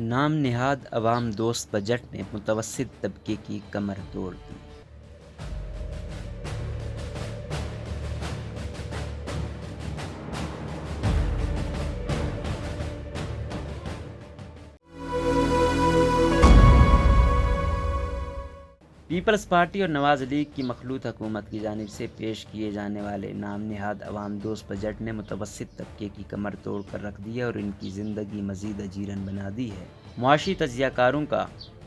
نام نہاد عوام دوست بجٹ نے متوسط طبقے کی کمر توڑ دی۔ پیپلز پارٹی اور نواز لیگ کی مخلوط حکومت کی جانب سے پیش کیے جانے والے نام نہاد عوام دوست بجٹ نے متوسط طبقے کی کمر توڑ کر رکھ دی ہے اور ان کی زندگی مزید اجیرن بنا دی ہے۔ معاشی تجزیہ کاروں کا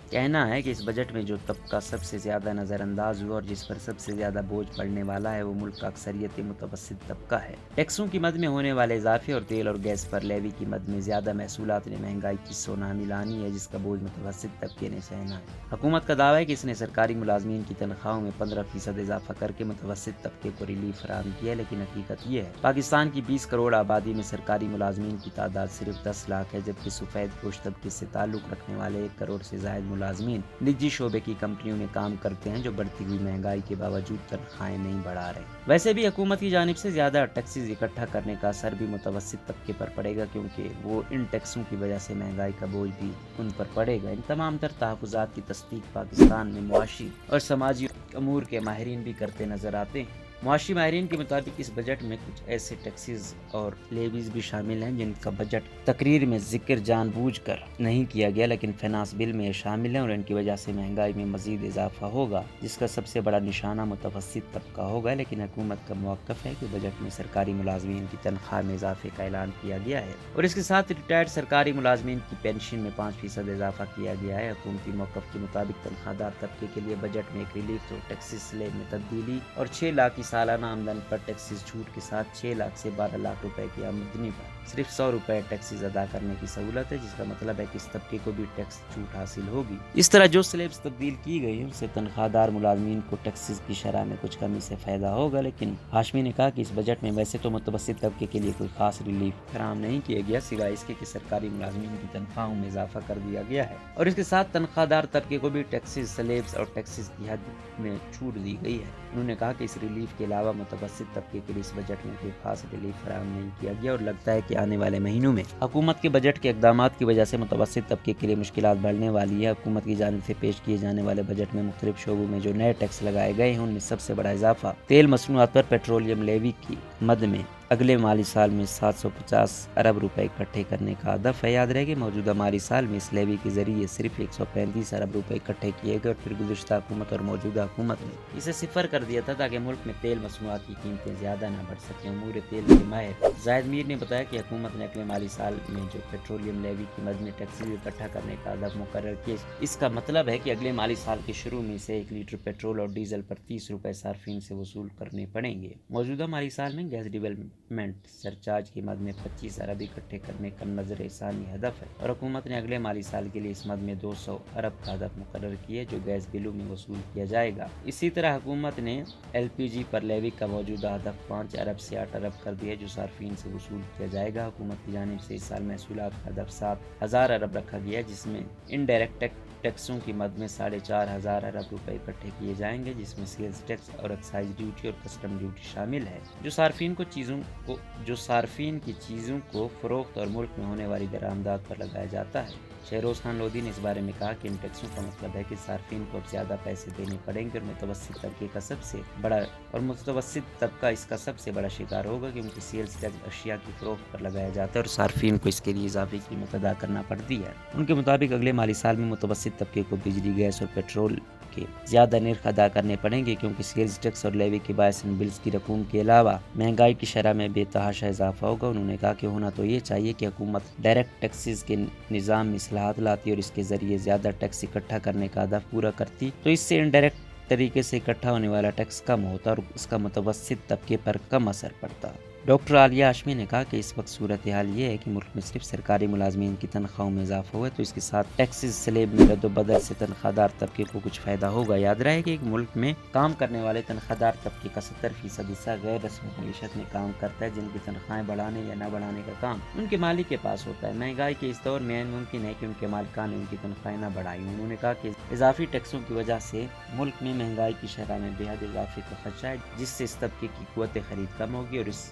کہنا ہے کہ اس بجٹ میں جو طبقہ سب سے زیادہ نظر انداز ہوا اور جس پر سب سے زیادہ بوجھ پڑنے والا ہے وہ ملک کا اکثریت متوسط طبقہ ہے۔ ٹیکسوں کی مد میں ہونے والے اضافے اور تیل اور گیس پر لیوی کی مد میں زیادہ محصولات نے مہنگائی کی سونامی لانی ہے جس کا بوجھ متوسط طبقے نے سہنا ہے۔ حکومت کا دعویٰ ہے کہ اس نے سرکاری ملازمین کی تنخواہوں میں 15% اضافہ کر کے متوسط طبقے کو ریلیف فراہم کیا ہے، لیکن حقیقت یہ ہے پاکستان کی 20 کروڑ آبادی میں سرکاری ملازمین کی تعداد صرف 10 لاکھ ہے، جبکہ سفید پوش طبقے سے تعلق رکھنے والے 1 کروڑ سے زائد ملازمین نجی شعبے کی کمپنیوں میں کام کرتے ہیں جو بڑھتی ہوئی مہنگائی کے باوجود تنخواہیں نہیں بڑھا رہے۔ ویسے بھی حکومت کی جانب سے زیادہ ٹیکسز اکٹھا کرنے کا اثر بھی متوسط طبقے پر پڑے گا، کیونکہ وہ ان ٹیکسوں کی وجہ سے مہنگائی کا بوجھ بھی ان پر پڑے گا۔ ان تمام تر تحفظات کی تصدیق پاکستان میں معاشی اور سماجی امور کے ماہرین بھی کرتے نظر آتے ہیں۔ معاشی ماہرین کے مطابق اس بجٹ میں کچھ ایسے ٹیکسز اور لیویز بھی شامل ہیں جن کا بجٹ تقریر میں ذکر جان بوجھ کر نہیں کیا گیا، لیکن فینانس بل میں یہ شامل ہیں اور ان کی وجہ سے مہنگائی میں مزید اضافہ ہوگا، جس کا سب سے بڑا نشانہ متوسط طبقہ ہوگا۔ لیکن حکومت کا موقف ہے کہ بجٹ میں سرکاری ملازمین کی تنخواہ میں اضافے کا اعلان کیا گیا ہے اور اس کے ساتھ ریٹائرڈ سرکاری ملازمین کی پینشن میں 5% اضافہ کیا گیا ہے۔ حکومتی موقف کے مطابق تنخواہ دار طبقے کے لیے بجٹ میں ایک ریلیف اور ٹیکسز سلیب میں تبدیلی اور 6 لاکھ کی سالانہ آمدن پر ٹیکسز چھوٹ کے ساتھ 6 لاکھ سے 12 لاکھ روپے کی آمدنی پر صرف 100 روپے ٹیکسز ادا کرنے کی سہولت ہے، جس کا مطلب ہے کہ اس طبقے کو بھی ٹیکس چھوٹ حاصل ہوگی۔ اس طرح جو سلیبس تبدیل کی گئی ہیں اس سے تنخواہ دار ملازمین کو ٹیکسز کی شرح میں کچھ کمی سے فائدہ ہوگا، لیکن ہاشمی نے کہا کہ اس بجٹ میں ویسے تو متوسط طبقے کے لیے کوئی خاص ریلیف فراہم نہیں کیا گیا، سوائے اس کے کہ سرکاری ملازمین کی تنخواہوں میں اضافہ کر دیا گیا ہے اور اس کے ساتھ تنخواہ دار طبقے کو بھی ٹیکسز سلیبس اور ٹیکسز کی حد میں چھوٹ دی گئی ہے۔ انہوں نے کہا کہ اس ریلیف کے علاوہ متوسط طبقے کے لیے اس بجٹ میں کوئی خاص ریلیف فراہم نہیں کیا گیا اور لگتا ہے کہ آنے والے مہینوں میں حکومت کے بجٹ کے اقدامات کی وجہ سے متوسط طبقے کے لیے مشکلات بڑھنے والی ہے۔ حکومت کی جانب سے پیش کیے جانے والے بجٹ میں مختلف شعبوں میں جو نئے ٹیکس لگائے گئے ہیں ان میں سب سے بڑا اضافہ تیل مصنوعات پر پیٹرولیم لیوی کی مد میں اگلے مالی سال میں 750 ارب روپے اکٹھے کرنے کا ہدف ہے۔ یاد رہے کہ موجودہ مالی سال میں اس لیوی کے ذریعے صرف 135 ارب روپے اکٹھے کیے گئے اور پھر گزشتہ حکومت اور موجودہ حکومت نے اسے صفر کر دیا تھا تاکہ ملک میں تیل مصنوعات کی قیمتیں زیادہ نہ بڑھ سکیں۔ امور تیل کے ماہر زاہد میر نے بتایا کہ حکومت نے اگلے مالی سال میں جو پیٹرولیم لیوی کی مد میں ٹیکسز اکٹھا کرنے کا ہدف مقرر کیا، اس کا مطلب ہے کہ اگلے مالی سال کے شروع میں سے 1 لیٹر پیٹرول اور ڈیزل پر 30 روپے صارفین سے وصول کرنے پڑیں گے۔ موجودہ مالی سال میں گیس ڈیولپمنٹ سرچارج کی مد میں 25 ارب اکٹھے کرنے کا نظر ثانی ہدف ہے اور حکومت نے اگلے مالی سال کے لیے اس مد میں 200 ارب کا ہدف مقرر کیا ہے جو گیس بلوں میں وصول کیا جائے گا۔ اسی طرح حکومت نے LPG پر لیوی کا موجودہ ہدف 5 ارب سے 8 ارب کر دیا جو صارفین سے وصول کیا جائے گا۔ حکومت کی جانب سے اس سال محصولات کا ہدف 7,000 ارب رکھا گیا ہے، جس میں انڈائریکٹ ٹیکسوں کی مد میں 4,500 ارب روپے اکٹھے کیے جائیں گے، جس میں سیلز ٹیکس اور ایکسائز ڈیوٹی اور کسٹم ڈیوٹی شامل ہے جو صارفین کی چیزوں کو فروخت اور ملک میں ہونے والی درآمدات پر لگایا جاتا ہے۔ شہروز خان لودھی نے اس بارے میں کہا کہ ان ٹیکسوں کا مطلب ہے کہ صارفین کو اب زیادہ پیسے دینے پڑیں گے اور متوسط طبقہ اس کا سب سے بڑا شکار ہوگا، کیونکہ سیلز ٹیکس اشیاء کی فروخت پر لگایا جاتا ہے اور صارفین کو اس کے لیے اضافی قیمت ادا کرنا پڑتی ہے۔ ان کے مطابق اگلے مالی سال میں متوسط طبقے کو بجلی، گیس اور پیٹرول کے زیادہ نرخ ادا کرنے پڑیں گے، کیونکہ سیلز ٹیکس اور لیوی کے باعث ان بلز کی رقوم کے علاوہ مہنگائی کی شرح میں بے تحاشا اضافہ ہوگا۔ انہوں نے کہا کہ ہونا تو یہ چاہیے کہ حکومت ڈائریکٹ ٹیکسز کے نظام میں اصلاحات لاتی اور اس کے ذریعے زیادہ ٹیکس اکٹھا کرنے کا ہدف پورا کرتی، تو اس سے انڈائریکٹ طریقے سے اکٹھا ہونے والا ٹیکس کم ہوتا اور اس کا متوسط طبقے پر کم اثر پڑتا۔ ڈاکٹر عالیہ ہاشمی نے کہا کہ اس وقت صورتحال یہ ہے کہ ملک میں صرف سرکاری ملازمین کی تنخواہوں میں اضافہ ہوا ہے، تو اس کے ساتھ ٹیکسز سلیب میں رد و بدل سے تنخواہ دار طبقے کو کچھ فائدہ ہوگا۔ یاد رہے کہ ایک ملک میں کام کرنے والے تنخواہ دار طبقے کا 70% حصہ غیر رسمی معیشت میں کام کرتا ہے، جن کی تنخواہیں بڑھانے یا نہ بڑھانے کا کام ان کے مالک کے پاس ہوتا ہے۔ مہنگائی کے اس دور میں عین ممکن ہے کہ ان کے مالکان نے ان کی تنخواہیں نہ بڑھائی ہوں۔ انہوں نے کہا کہ اضافی ٹیکسوں کی وجہ سے ملک میں مہنگائی کی شرح میں بے حد اضافے کا خدشہ ہے، جس سے اس طبقے کی قوت خرید کم ہوگی اور اس